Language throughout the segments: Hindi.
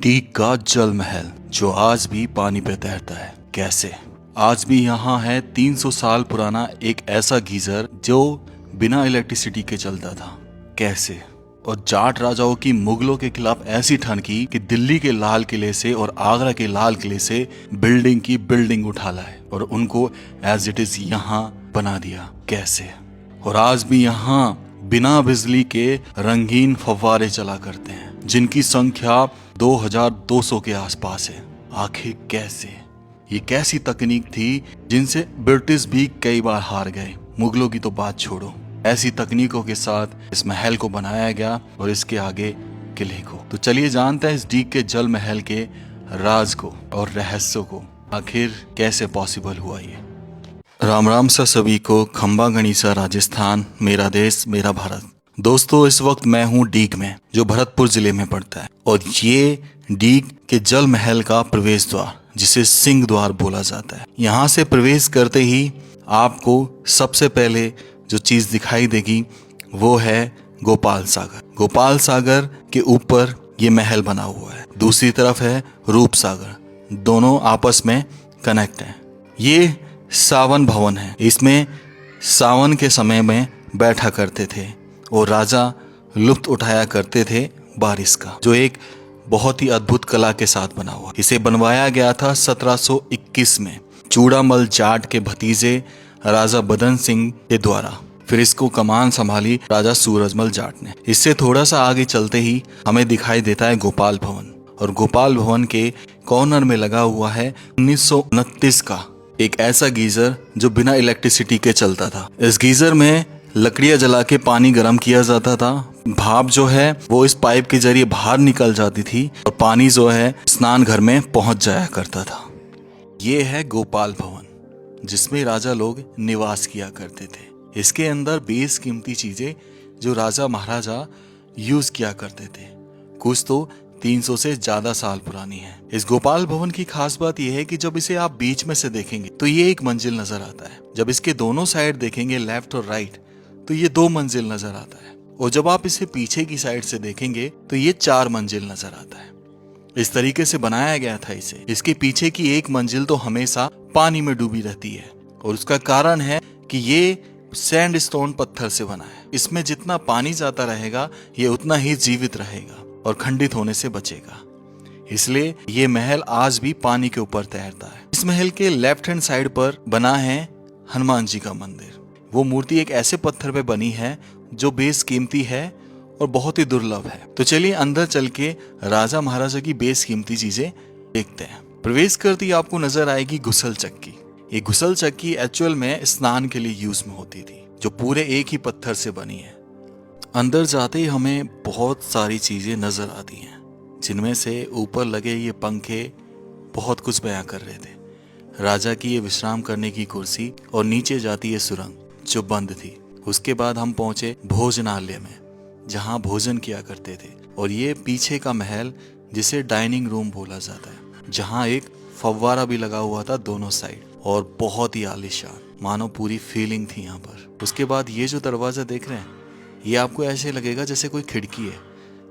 डीग का जल महल जो आज भी पानी पे तैरता है। कैसे? आज भी यहाँ है 300 साल पुराना एक ऐसा गीजर जो बिना इलेक्ट्रिसिटी के चलता था। कैसे? और जाट राजाओं की मुगलों के खिलाफ ऐसी ठनकी कि दिल्ली के लाल किले से और आगरा के लाल किले से बिल्डिंग की बिल्डिंग उठा लाए और उनको एज इट इज यहाँ बना दिया। कैसे? और आज भी यहाँ बिना बिजली के रंगीन फव्वारे चला करते हैं जिनकी संख्या 2200 के आसपास है। आखिर कैसे? ये कैसी तकनीक थी जिनसे ब्रिटिश भी कई बार हार गए। मुगलों की तो बात छोड़ो, ऐसी तकनीकों के साथ इस महल को बनाया गया और इसके आगे किले को। तो चलिए जानते हैं इस डीग के जल महल के राज को और रहस्यों को। आखिर कैसे पॉसिबल हुआ ये। राम राम सा सभी को। खंबा गणिसा राजस्थान, मेरा देश मेरा भारत। दोस्तों, इस वक्त मैं हूँ डीग में जो भरतपुर जिले में पड़ता है और ये डीग के जल महल का प्रवेश द्वार जिसे सिंह द्वार बोला जाता है। यहाँ से प्रवेश करते ही आपको सबसे पहले जो चीज दिखाई देगी वो है गोपाल सागर। गोपाल सागर के ऊपर ये महल बना हुआ है। दूसरी तरफ है रूप सागर, दोनों आपस में कनेक्ट हैं। ये सावन भवन है। इसमें सावन के समय में बैठा करते थे और राजा लुत्फ उठाया करते थे बारिश का, जो एक बहुत ही अद्भुत कला के साथ बना हुआ। इसे बनवाया गया था 1721 में चूड़ामल जाट के भतीजे राजा बदन सिंह के द्वारा। फिर इसको कमान संभाली राजा सूरजमल जाट ने। इससे थोड़ा सा आगे चलते ही हमें दिखाई देता है गोपाल भवन और गोपाल भवन के कॉर्नर में लगा हुआ है 1929 का एक ऐसा गीजर जो बिना इलेक्ट्रिसिटी के चलता था। इस गीजर में लकड़ियां जला के पानी गर्म किया जाता था। भाप जो है वो इस पाइप के जरिए बाहर निकल जाती थी और पानी जो है स्नान घर में पहुंच जाया करता था। ये है गोपाल भवन जिसमें राजा लोग निवास किया करते थे। इसके अंदर बेशकीमती चीजें जो राजा महाराजा यूज किया करते थे, कुछ तो 300 से ज्यादा साल पुरानी है। इस गोपाल भवन की खास बात यह है कि जब इसे आप बीच में से देखेंगे तो ये एक मंजिल नजर आता है। जब इसके दोनों साइड देखेंगे लेफ्ट और राइट तो ये 2 मंजिल नजर आता है और जब आप इसे पीछे की साइड से देखेंगे तो ये 4 मंजिल नजर आता है। इस तरीके से बनाया गया था इसे। इसके पीछे की एक मंजिल तो हमेशा पानी में डूबी रहती है और उसका कारण है कि ये सैंडस्टोन पत्थर से बना है। इसमें जितना पानी जाता रहेगा ये उतना ही जीवित रहेगा और खंडित होने से बचेगा। इसलिए ये महल आज भी पानी के ऊपर तैरता है। इस महल के लेफ्ट हैंड साइड पर बना है हनुमान जी का मंदिर। वो मूर्ति एक ऐसे पत्थर पे बनी है जो बेशकीमती है और बहुत ही दुर्लभ है। तो चलिए अंदर चल के राजा महाराजा की बेशकीमती चीजें देखते हैं। प्रवेश करती आपको नजर आएगी घुसल चक्की। ये घुसल चक्की एक्चुअल में स्नान के लिए यूज में होती थी, जो पूरे एक ही पत्थर से बनी है। अंदर जाते ही हमें बहुत सारी चीजें नजर आती हैं, जिनमें से ऊपर लगे ये पंखे बहुत कुछ बयां कर रहे थे। राजा की ये विश्राम करने की कुर्सी और नीचे जाती है सुरंग जो बंद थी। उसके बाद हम पहुंचे भोजनालय में जहां भोजन किया करते थे और ये पीछे का महल जिसे डाइनिंग रूम बोला जाता है, जहां एक फव्वारा भी लगा हुआ था दोनों साइड और बहुत ही आलीशान, मानो पूरी फीलिंग थी यहाँ पर। उसके बाद ये जो दरवाजा देख रहे हैं ये आपको ऐसे लगेगा जैसे कोई खिड़की है,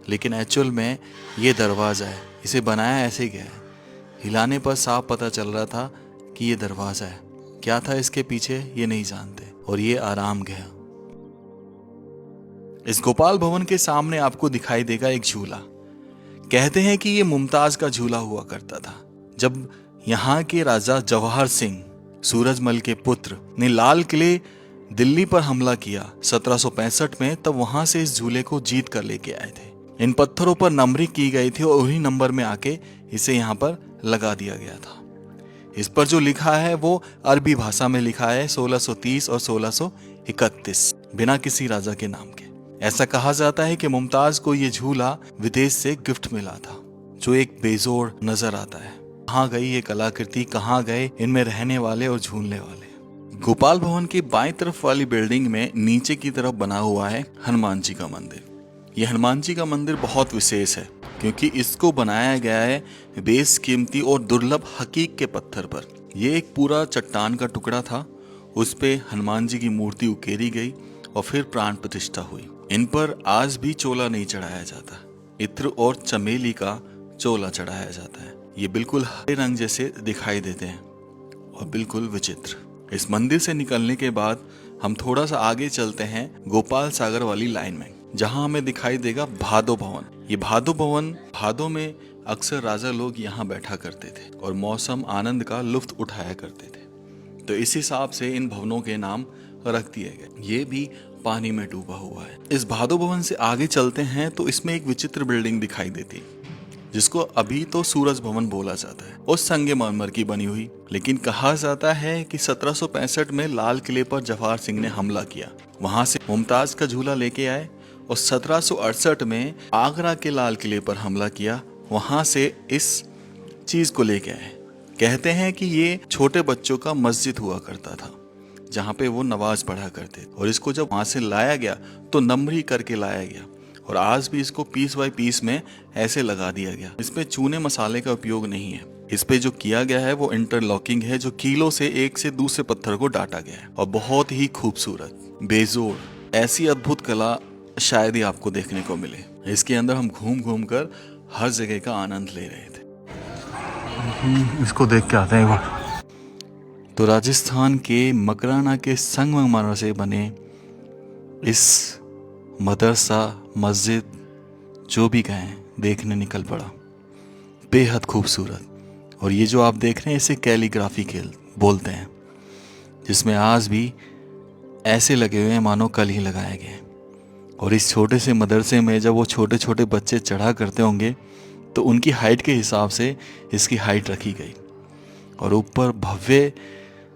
लेकिन एक्चुअल में ये दरवाजा है। इसे बनाया ऐसे गया है, हिलाने पर साफ पता चल रहा था कि ये दरवाजा है। क्या था इसके पीछे ये नहीं जानते। और ये आराम गया। इस गोपाल भवन के सामने आपको दिखाई देगा एक झूला। कहते हैं कि ये मुमताज का झूला हुआ करता था। जब यहाँ के राजा जवाहर सिंह सूरजमल के पुत्र ने लाल किले दिल्ली पर हमला किया 1765 में, तब वहां से इस झूले को जीत कर लेके आए थे। इन पत्थरों पर नंबरिंग की गई थी और उन्हीं नंबर में आके इसे यहाँ पर लगा दिया गया था। इस पर जो लिखा है वो अरबी भाषा में लिखा है 1630 और 1631 बिना किसी राजा के नाम के। ऐसा कहा जाता है कि मुमताज को ये झूला विदेश से गिफ्ट मिला था, जो एक बेजोड़ नजर आता है। कहाँ गई ये कलाकृति, कहाँ गए इनमें रहने वाले और झूलने वाले। गोपाल भवन की बाईं तरफ वाली बिल्डिंग में नीचे की तरफ बना हुआ है हनुमान जी का मंदिर। यह हनुमान जी का मंदिर बहुत विशेष है क्योंकि इसको बनाया गया है बेशकीमती और दुर्लभ हकीक के पत्थर पर। यह एक पूरा चट्टान का टुकड़ा था, उस पे हनुमान जी की मूर्ति उकेरी गई और फिर प्राण प्रतिष्ठा हुई। इन पर आज भी चोला नहीं चढ़ाया जाता। इत्र और चमेली का चोला चढ़ाया जाता है। ये बिल्कुल हरे रंग जैसे दिखाई देते हैं और बिल्कुल विचित्र। इस मंदिर से निकलने के बाद हम थोड़ा सा आगे चलते हैं गोपाल सागर वाली लाइन में, जहां हमें दिखाई देगा भादो भवन। ये भादो भवन, भादो में अक्सर राजा लोग यहाँ बैठा करते थे और मौसम आनंद का लुत्फ उठाया करते थे, तो इस हिसाब से इन भवनों के नाम रख दिए गए। ये भी पानी में डूबा हुआ है। इस भादो भवन से आगे चलते हैं तो इसमें एक विचित्र बिल्डिंग दिखाई देती है, जिसको अभी तो सूरज भवन बोला जाता है, उस संगमरमर की बनी हुई। लेकिन कहा जाता है कि 1765 में लाल किले पर जवाहर सिंह ने हमला किया, वहां से मुमताज का झूला लेके आए और 1768 में आगरा के लाल किले पर हमला किया, वहां से इस चीज को लेके आए। कहते हैं कि ये छोटे बच्चों का मस्जिद हुआ करता था, जहाँ पे वो नमाज पढ़ा करते थे, और इसको जब वहां से लाया गया तो नमरी करके लाया गया और आज भी इसको पीस बाय पीस में ऐसे लगा दिया गया। इसमें चूने मसाले का उपयोग नहीं है। इस पे जो किया गया है वो इंटरलॉकिंग है, जो कीलों से एक से दूसरे पत्थर को डाटा गया है और बहुत ही खूबसूरत, बेजोड़, ऐसी अद्भुत कला शायद ही आपको देखने को मिले। इसके अंदर हम घूम घूम कर हर जगह का आनंद ले रहे थे। इसको देख के आते हैं एक बार। तो राजस्थान के मकराना के संगमरमर से बने इस मदरसा, मस्जिद, जो भी कहें, देखने निकल पड़ा। बेहद खूबसूरत। और ये जो आप देख रहे हैं इसे कैलीग्राफी खेल बोलते हैं, जिसमें आज भी ऐसे लगे हुए हैं मानो कल ही लगाए गए। और इस छोटे से मदरसे में जब वो छोटे छोटे बच्चे चढ़ा करते होंगे तो उनकी हाइट के हिसाब से इसकी हाइट रखी गई। और ऊपर भव्य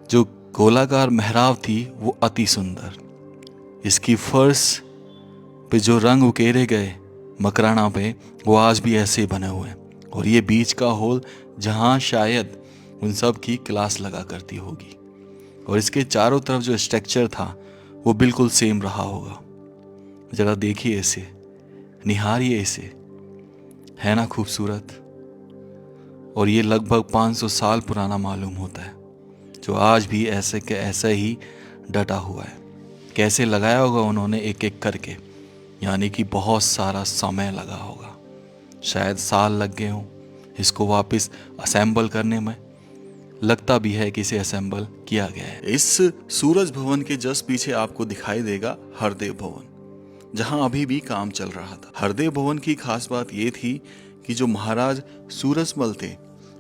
जो गोलाकार मेहराब थी वो अति सुंदर। इसकी फर्श पे जो रंग उकेरे गए मकराना पे, वो आज भी ऐसे ही बने हुए हैं। और ये बीच का हॉल जहाँ शायद उन सब की क्लास लगा करती होगी। और इसके चारों तरफ जो स्ट्रक्चर था वो बिल्कुल सेम रहा होगा। जरा देखिए इसे, निहारिए इसे, है ना खूबसूरत। और ये लगभग 500 साल पुराना मालूम होता है, जो आज भी ऐसे के ऐसा ही डटा हुआ है। कैसे लगाया होगा उन्होंने एक एक करके, यानी कि बहुत सारा समय लगा होगा, शायद साल लग गए हों इसको वापस असेंबल करने में। लगता भी है कि इसे असेंबल किया गया है। इस सूरज भवन के जस्ट पीछे आपको दिखाई देगा हरदेव भवन, जहां अभी भी काम चल रहा था। हरदेव भवन की खास बात ये थी कि जो महाराज सूरजमल थे,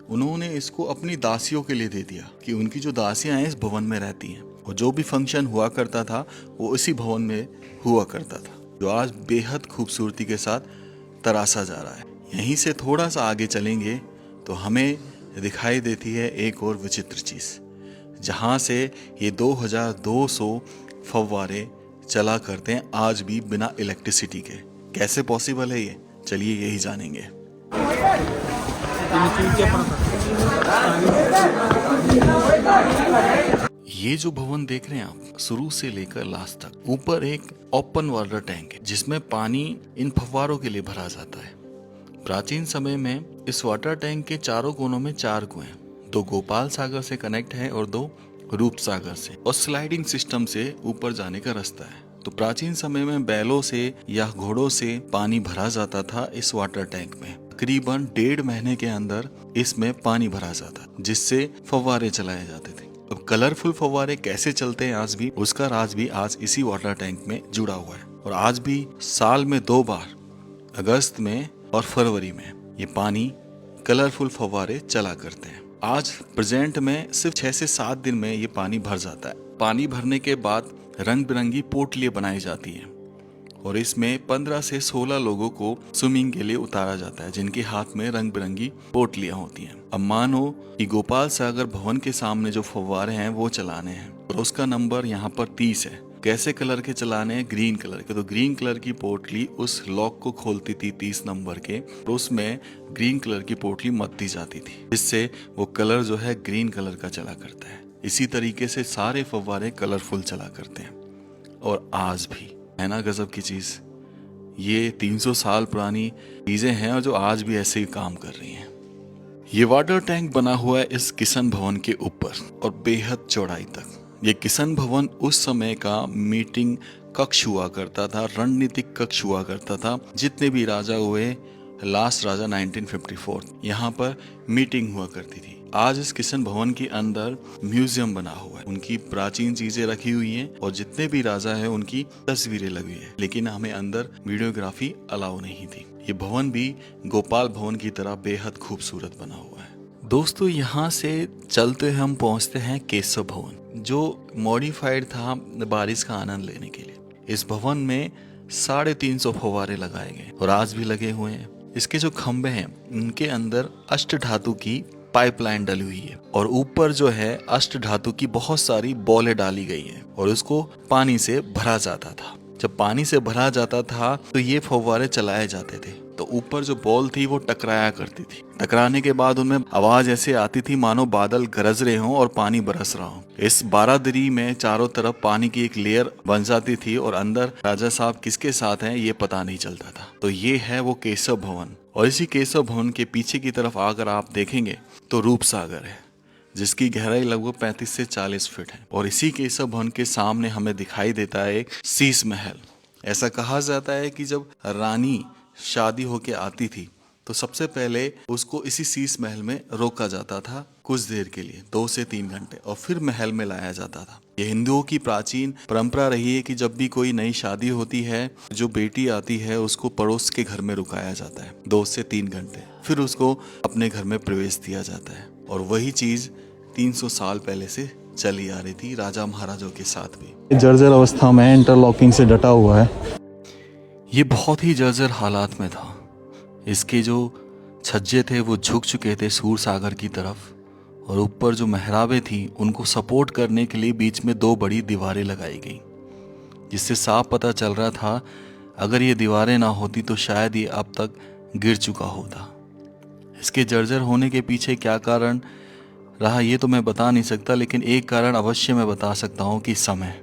उन्होंने इसको अपनी दासियों के लिए दे दिया, कि उनकी जो दासियां हैं इस भवन में रहती हैं, और जो भी फंक्शन हुआ करता था वो इसी भवन में हुआ करता था, जो आज बेहद खूबसूरती के साथ तराशा जा रहा है। यहीं से थोड़ा सा आगे चलेंगे तो हमें दिखाई देती है एक और विचित्र चीज, जहां से ये 2200 फव्वारे चला करते हैं आज भी बिना इलेक्ट्रिसिटी के। कैसे पॉसिबल है ये, चलिए यही जानेंगे। ये जो भवन देख रहे हैं आप, शुरू से लेकर लास्ट तक, ऊपर एक ओपन वाटर टैंक है जिसमें पानी इन फव्वारों के लिए भरा जाता है। प्राचीन समय में इस वाटर टैंक के चारों कोनों में 4 कुएं, 2 गोपाल सागर से कनेक्ट है और 2 रूप सागर से, और स्लाइडिंग सिस्टम से ऊपर जाने का रास्ता है। तो प्राचीन समय में बैलों से या घोड़ों से पानी भरा जाता था इस वाटर टैंक में। तकरीबन 1.5 महीने के अंदर इसमें पानी भरा जाता, जिससे फव्वारे चलाए जाते थे। अब कलरफुल फव्वारे कैसे चलते हैं आज भी, उसका राज भी आज इसी वाटर टैंक में जुड़ा हुआ है। और आज भी साल में 2 बार, अगस्त में और फरवरी में, ये पानी कलरफुल फव्वारे चला करते हैं। आज प्रेजेंट में सिर्फ 6 से 7 दिन में ये पानी भर जाता है। पानी भरने के बाद रंग बिरंगी पोटलियां बनाई जाती हैं और इसमें 15 से 16 लोगों को स्विमिंग के लिए उतारा जाता है, जिनके हाथ में रंग बिरंगी पोटलियां होती हैं। अब मानो कि गोपाल सागर भवन के सामने जो फव्वारे हैं वो चलाने हैं और उसका नंबर यहाँ पर 30 है। कैसे कलर के चलाने हैं? ग्रीन कलर के। तो ग्रीन कलर की पोटली उस लॉक को खोलती थी 30 नंबर के, और उसमें ग्रीन कलर की पोटली मत दी जाती थी, जिससे वो कलर जो है ग्रीन कलर का चला करता है। इसी तरीके से सारे फव्वारे कलरफुल चला करते हैं। और आज भी, है ना गजब की चीज। ये 300 साल पुरानी चीजें हैं और जो आज भी ऐसे ही काम कर रही हैं। ये वाटर टैंक बना हुआ है इस किशन भवन के ऊपर और बेहद चौड़ाई तक। ये किशन भवन उस समय का मीटिंग कक्ष हुआ करता था, रणनीतिक कक्ष हुआ करता था। जितने भी राजा हुए लास्ट राजा 1954 यहाँ पर मीटिंग हुआ करती थी। आज इस किशन भवन के अंदर म्यूजियम बना हुआ है, उनकी प्राचीन चीजें रखी हुई हैं और जितने भी राजा हैं उनकी तस्वीरें लगी हैं, लेकिन हमें अंदर वीडियोग्राफी अलाउ नहीं थी। ये भवन भी गोपाल भवन की तरह बेहद खूबसूरत बना हुआ है। दोस्तों यहाँ से चलते हम पहुँचते हैं केशव भवन, जो मॉडिफाइड था बारिश का आनंद लेने के लिए। इस भवन में 350 फव्वारे लगाए गए और आज भी लगे हुए हैं। इसके जो खंभे हैं उनके अंदर अष्ट धातु की पाइपलाइन डली हुई है और ऊपर जो है अष्ट धातु की बहुत सारी बॉलें डाली गई हैं और उसको पानी से भरा जाता था। जब पानी से भरा जाता था तो ये फव्वारे चलाए जाते थे, तो ऊपर जो बॉल थी वो टकराया करती थी। टकराने के बाद उनमें आवाज ऐसे आती थी मानो बादल गरज रहे हों और पानी बरस रहा हो। इस बारादरी में चारों तरफ पानी की एक लेयर बन जाती थी और अंदर राजा साहब किसके साथ हैं ये पता नहीं चलता था। तो ये है वो केशव भवन, और इसी केशव भवन के पीछे की तरफ आकर आप देखेंगे तो रूप सागर है, जिसकी गहराई लगभग 35 से 40 फीट है। और इसी केशव भवन के सामने हमें दिखाई देता है एक शीश महल। ऐसा कहा जाता है कि जब रानी शादी होके आती थी तो सबसे पहले उसको इसी शीश महल में रोका जाता था कुछ देर के लिए, 2 से 3 घंटे, और फिर महल में लाया जाता था। ये हिंदुओं की प्राचीन परंपरा रही है कि जब भी कोई नई शादी होती है, जो बेटी आती है उसको पड़ोस के घर में रुकाया जाता है 2 से 3 घंटे, फिर उसको अपने घर में प्रवेश दिया जाता है। और वही चीज 300 साल पहले से चली आ रही थी राजा महाराजों के साथ भी। जर्जर अवस्था में इंटरलॉकिंग से डटा हुआ है। ये बहुत ही जर्जर हालात में था। इसके जो छज्जे थे वो झुक चुके थे सूर सागर की तरफ, और ऊपर जो मेहराबें थी उनको सपोर्ट करने के लिए बीच में 2 बड़ी दीवारें लगाई गई, जिससे साफ पता चल रहा था अगर ये दीवारें ना होती तो शायद ये अब तक गिर चुका होता। इसके जर्जर होने के पीछे क्या कारण रहा ये तो मैं बता नहीं सकता, लेकिन एक कारण अवश्य मैं बता सकता हूँ कि समय।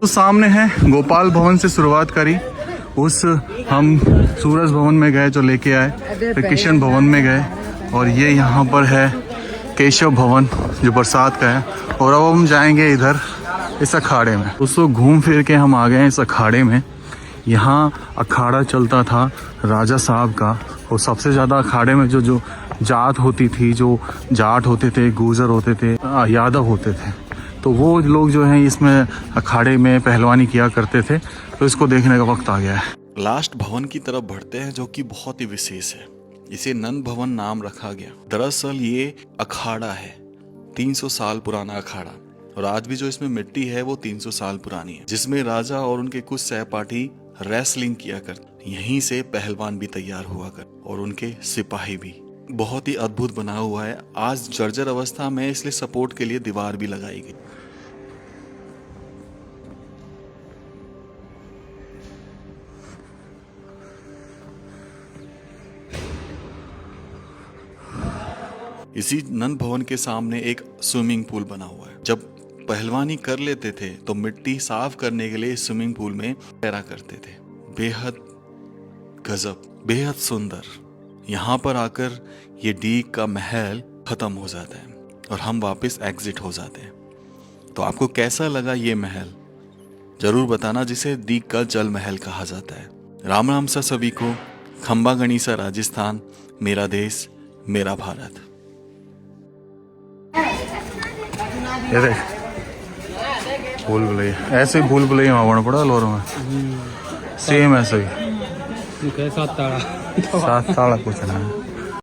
तो सामने है गोपाल भवन से शुरुआत करी, उस हम सूरज भवन में गए जो लेके आए, फिर किशन भवन में गए, और ये यहाँ पर है केशव भवन जो बरसात का है। और अब हम जाएंगे इधर इस अखाड़े में। उसको घूम फिर के हम आ गए इस अखाड़े में। यहाँ अखाड़ा चलता था राजा साहब का, और सबसे ज़्यादा अखाड़े में जो जात होती थी, जो जाट होते थे, गुर्जर होते थे, यादव होते थे, तो वो लोग जो हैं इसमें अखाड़े में पहलवानी किया करते थे। तो इसको देखने का वक्त आ गया है। लास्ट भवन की तरफ बढ़ते हैं जो कि बहुत ही विशेष है। इसे नंद भवन नाम रखा गया। दरअसल ये अखाड़ा है, 300 साल पुराना अखाड़ा, और आज भी जो इसमें मिट्टी है वो 300 साल पुरानी है, जिसमें राजा और उनके कुछ सहपाठी रेसलिंग किया करते। यहीं से पहलवान भी तैयार हुआ कर और उनके सिपाही भी। बहुत ही अद्भुत बना हुआ है। आज जर्जर अवस्था में, इसलिए सपोर्ट के लिए दीवार भी लगाई गई। इसी नंद भवन के सामने एक स्विमिंग पूल बना हुआ है। जब पहलवानी कर लेते थे तो मिट्टी साफ करने के लिए स्विमिंग पूल में तैरा करते थे। बेहद गजब, बेहद सुंदर। यहाँ पर आकर ये डीग का महल खत्म हो जाता है और हम वापस एग्जिट हो जाते हैं। तो आपको कैसा लगा ये महल जरूर बताना, जिसे डीग का जल महल कहा जाता है। राम राम सा सभी को। खंबा गणिसा राजस्थान, मेरा देश मेरा भारत। ये देख भूल भुलैया, ऐसे ही भूल भुलैया वहाँ बना पड़ा लोर में, सेम ऐसे ही 7 ताला कुछ ना।